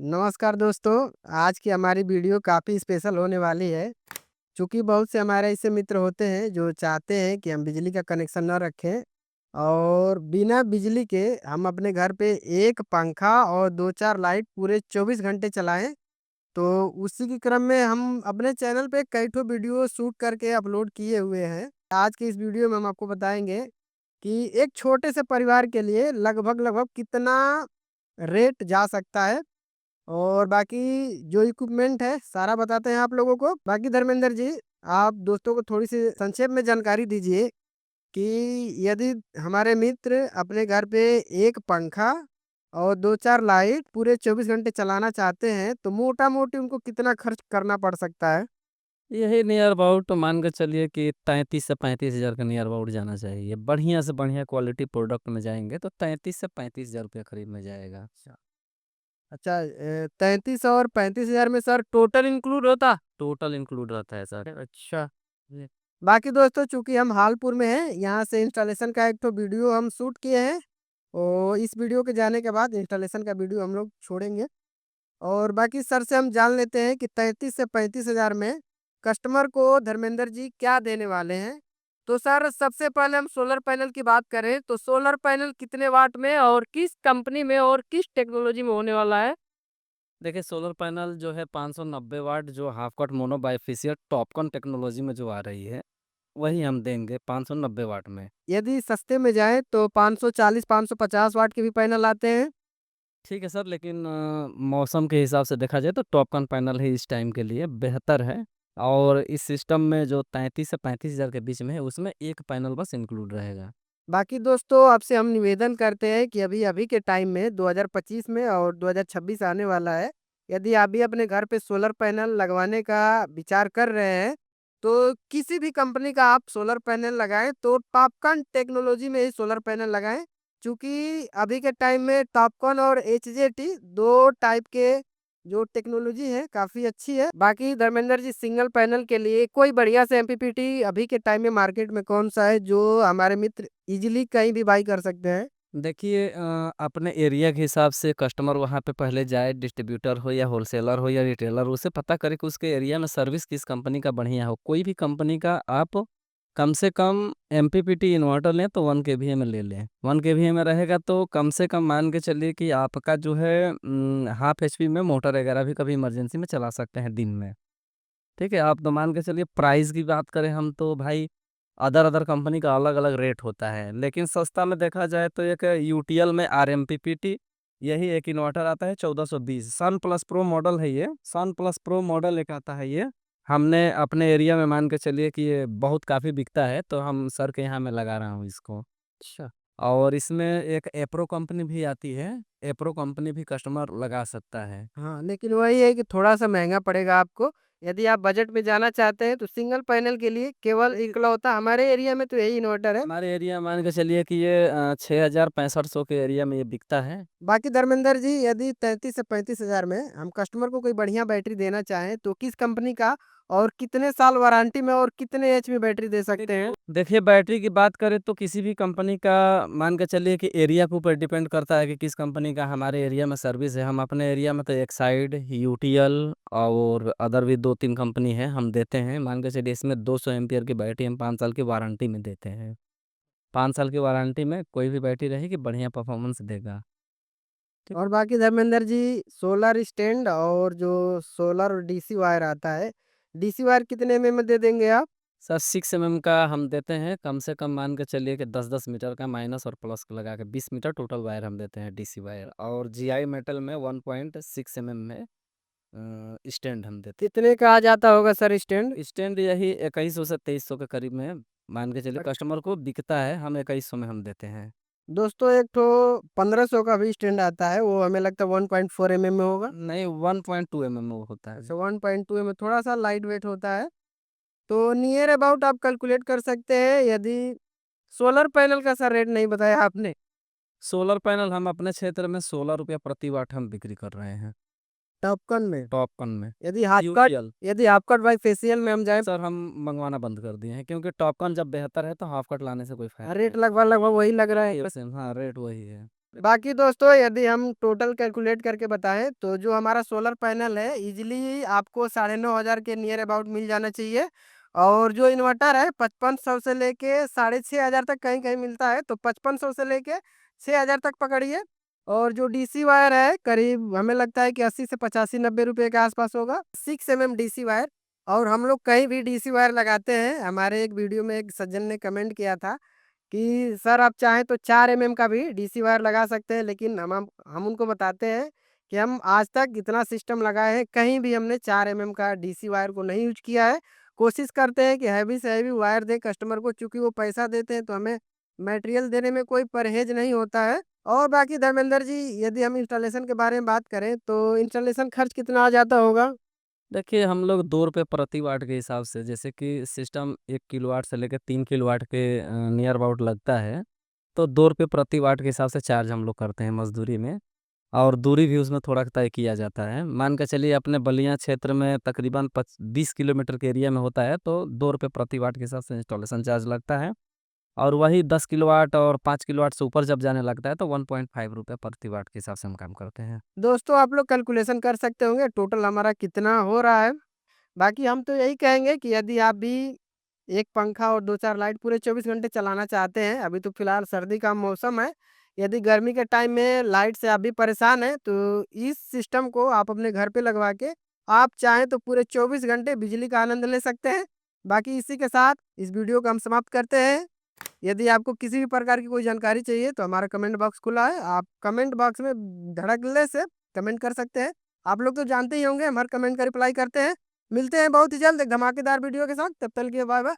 नमस्कार दोस्तों, आज की हमारी वीडियो काफ़ी स्पेशल होने वाली है। चूँकि बहुत से हमारे ऐसे मित्र होते हैं जो चाहते हैं कि हम बिजली का कनेक्शन ना रखें और बिना बिजली के हम अपने घर पे एक पंखा और 2-4 लाइट पूरे 24 घंटे चलाएँ। तो उसी के क्रम में हम अपने चैनल पे कई ठो वीडियो शूट करके अपलोड किए हुए हैं। आज की इस वीडियो में हम आपको बताएँगे कि एक छोटे से परिवार के लिए लगभग-लगभग कितना रेट जा सकता है और बाकी जो इक्विपमेंट है सारा बताते हैं आप लोगों को। बाकी धर्मेंद्र जी, आप दोस्तों को थोड़ी-सी संक्षेप में जानकारी दीजिए कि यदि हमारे मित्र अपने घर पे एक पंखा और 2-4 लाइट पूरे 24 घंटे चलाना चाहते हैं, तो मोटा-मोटी उनको कितना खर्च करना पड़ सकता है? यही नियर अबाउट मान के चलिए कि 33 से 35,000 का नियर अबाउट जाना चाहिए। बढ़िया से बढ़िया क्वालिटी प्रोडक्ट में जाएँगे तो 33 से 35,000 रुपया करीब में जाएगा। अच्छा 33 और 35,000 में सर टोटल इंक्लूड होता? टोटल इंक्लूड रहता है सर। अच्छा। जी। बाकी दोस्तों चूँकि हम हालपुर में हैं, यहाँ से इंस्टॉलेशन का एक ठो वीडियो हम शूट किए हैं और इस वीडियो के जाने के बाद इंस्टॉलेशन का वीडियो हम लोग छोड़ेंगे और बाकी सर से हम जान लेते हैं कि 33 से 35,000 में कस्टमर को धर्मेंद्र जी क्या देने वाले हैं। तो सर सबसे पहले हम सोलर पैनल की बात करें तो सोलर पैनल कितने वाट में और किस कंपनी में और किस टेक्नोलॉजी में होने वाला है? देखिए सोलर पैनल जो है 590 वाट जो half cut mono bifacial Topcon technology में जो आ रही है, वही हम देंगे 590 वाट में। यदि सस्ते में जाएँ तो 540-550 वाट के भी पैनल आते हैं। ठीक है सर, लेकिन मौसम के हिसाब से देखा जाए तो टॉपकॉन पैनल ही इस टाइम के लिए बेहतर है और इस सिस्टम में जो 33 से 35,000 के बीच में है, उसमें एक पैनल बस इंक्लूड रहेगा। बाकी दोस्तों आपसे हम निवेदन करते हैं कि अभी-अभी के टाइम में 2025 में और 2026 आने वाला है। यदि आप भी अपने घर पे सोलर पैनल लगवाने का विचार कर रहे हैं, तो किसी भी कंपनी का आप सोलर पैनल लगाएँ तो टॉपकॉन टेक्नोलॉजी में ही सोलर पैनल लगाएँ। चूँकि अभी के टाइम में टॉपकॉन और एचजेटी 2 टाइप के जो टेक्नोलॉजी है काफ़ी अच्छी है। बाकी धर्मेंद्र जी सिंगल पैनल के लिए कोई बढ़िया से एमपीपीटी अभी के टाइम में मार्केट में कौन-सा है जो हमारे मित्र ईज़िली कहीं भी बाय कर सकते हैं? देखिए अपने एरिया के हिसाब से कस्टमर वहाँ पे पहले जाए, डिस्ट्रीब्यूटर हो या होलसेलर हो या रिटेलर, उसे पता करे कि उसके एरिया में सर्विस किस कंपनी का बढ़िया हो। कोई भी कंपनी का आप कम से कम एमपीपीटी इन्वर्टर लें तो 1 केवीए में ले लें। 1 केवीए में रहेगा तो कम से कम मान के चलिए कि आपका जो है हाफ एचपी में मोटर वगैरह भी कभी इमरजेंसी में चला सकते हैं दिन में। ठीक है? आप तो मान के चलिए प्राइस की बात करें हम तो भाई अदर कंपनी का अलग-अलग रेट होता है। लेकिन सस्ता में देखा जाए तो एक यूटीएल में आरएमपीपीटी यही एक इन्वर्टर आता है 1420 सन प्लस प्रो मॉडल है ये। सन प्लस प्रो मॉडल एक आता है ये। हमने अपने एरिया में मान के चलिए कि ये बहुत काफ़ी बिकता है तो हम सर के यहाँ मैं लगा रहा हूँ इसको। अच्छा। और इसमें एक एप्रो कंपनी भी आती है। एप्रो कंपनी भी कस्टमर लगा सकता है। हाँ, लेकिन वही है कि थोड़ा-सा महँगा पड़ेगा आपको। यदि आप बजट में जाना चाहते हैं तो सिंगल पैनल के लिए केवल इकलौता हमारे एरिया में तो यही इन्वर्टर है। हमारे एरिया मान के चलिए कि ये 6,000-6500 के एरिया में ये बिकता है। बाकी धर्मेंद्र जी यदि 33 से 35,000 में हम कस्टमर को कोई बढ़िया बैटरी देना चाहें तो किस कंपनी का और कितने साल वारंटी में और कितने एच में बैटरी दे सकते हैं? देखिए बैटरी की बात करें तो किसी भी कंपनी का मान के चलिए कि एरिया के ऊपर डिपेंड करता है कि किस कंपनी का हमारे एरिया में सर्विस है। हम अपने एरिया में तो एक्साइड, यूटीएल और अदर भी 2-3 कंपनी है हम देते हैं। मान के चलिए इसमें 200 एम्पीयर की बैटरी हम 5 साल की वारंटी में देते हैं। 5 साल की वारंटी में कोई भी बैटरी रहेगी बढ़िया परफॉर्मेंस देगा। ठीक। और बाकी धर्मेंद्र जी सोलर स्टैंड और जो सोलर डीसी वायर आता है, डीसी वायर कितने एमएम में दे देंगे आप? सर 6 एमएम का हम देते हैं कम से कम मान के चलिए कि 10-10 मीटर का माइनस और प्लस का लगा के 20 मीटर टोटल वायर हम देते हैं डीसी वायर और जीआई मेटल में 1.6 एमएम में स्टैंड हम देते कितने का आ जाता होगा सर स्टैंड? हैं। स्टैंड यही 2100 से 2300 के करीब में मान के चलिए अच्छा। कस्टमर को बिकता है, हम 2100 में हम देते हैं। दोस्तों एक ठो 1500 का भी स्टैंड आता है, वो हमें लगता है 1.4 एमएम में होगा। नहीं 1.2 एमएम वो होता है। अच्छा 1.2 एमएम थोड़ा-सा लाइट वेट होता है। तो नियर अबाउट आप कैलकुलेट कर सकते हैं यदि सोलर पैनल का सर रेट नहीं बताया आपने। सोलर पैनल हम अपने क्षेत्र में ₹16 प्रति वाट हम बिक्री कर रहे हैं, टॉपकन में टॉपकन में। यदि हाफ कट यूटीएल यदि हाफ कट बाई फेशियल में हम जाएँ, सर हम मंगवाना बंद कर दिए हैं क्योंकि टॉपकॉन जब बेहतर है तो हाफ कट लाने से कोई फ़ायदा रेट नहीं। लगभग-लगभग वही लग रहा है। सेम हाँ, रेट वही है। बाकी दोस्तों यदि हम टोटल कैलकुलेट करके बताएँ तो जो हमारा सोलर पैनल है ईज़िली आपको 9,500 के नियर अबाउट मिल जाना चाहिए। और जो इन्वर्टर है 5500 से लेके 6,500 तक कहीं-कहीं मिलता है, तो 5500 से लेके 6,000 तक पकड़िए। और जो डीसी वायर है करीब हमें लगता है कि 80 से 85-90 रुपए के आस-पास होगा। 6 एमएम डीसी वायर। और हम लोग कहीं भी डीसी वायर लगाते हैं, हमारे एक वीडियो में एक सज्जन ने कमेंट किया था कि सर आप चाहें तो 4 एमएम का भी डीसी वायर लगा सकते हैं, लेकिन हम उनको बताते हैं कि हम आज तक इतना सिस्टम लगाए हैं, कहीं भी हमने 4 एमएम का डीसी वायर को नहीं यूज़ किया है। कोशिश करते हैं कि हैवी से हैवी वायर दें कस्टमर को, चूँकि वो पैसा देते हैं तो हमें मटेरियल देने में कोई परहेज़ नहीं होता है। और बाकी धर्मेंद्र जी यदि हम इंस्टॉलेशन के बारे में बात करें तो इंस्टॉलेशन खर्च कितना आ जाता होगा? देखिए, हम लोग ₹2 प्रति वाट के हिसाब से, जैसे कि सिस्टम 1 किलोवाट से लेके 3 किलोवाट के नियर अबाउट लगता है, तो ₹2 प्रति वाट के हिसाब से चार्ज हम लोग करते हैं मज़दूरी में। और दूरी भी उसमें थोड़ा तय किया जाता है। मान के चलिए अपने बलिया क्षेत्र में तकरीबन 20 किलोमीटर के एरिया में होता है, तो ₹2 प्रति वाट के हिसाब से इंस्टॉलेशन चार्ज लगता है। और वही 10 किलोवाट और 5 किलोवाट से ऊपर जब जाने लगता है, तो ₹1.5 प्रति वाट के हिसाब से हम काम करते हैं। दोस्तों आप लोग कैलकुलेशन कर सकते होंगे टोटल हमारा कितना हो रहा है। बाकी हम तो यही कहेंगे कि यदि आप भी एक पंखा और 2-4 लाइट पूरे 24 घंटे चलाना चाहते हैं, अभी तो फिलहाल सर्दी का मौसम है। यदि गर्मी के टाइम में लाइट से आप भी परेशान हैं, तो इस सिस्टम को आप अपने घर पे लगवा के आप चाहें तो पूरे 24 घंटे बिजली का आनंद ले सकते हैं। बाकी इसी के साथ इस वीडियो को हम समाप्त करते हैं। यदि आपको किसी भी प्रकार की कोई जानकारी चाहिए तो हमारा कमेंट बॉक्स खुला है। आप कमेंट बॉक्स में धड़ल्ले से कमेंट कर सकते हैं। आप लोग तो जानते ही होंगे हम हर कमेंट का रिप्लाई करते हैं। मिलते हैं बहुत ही जल्द एक धमाकेदार वीडियो के साथ, तब तक के लिए बाय बाय।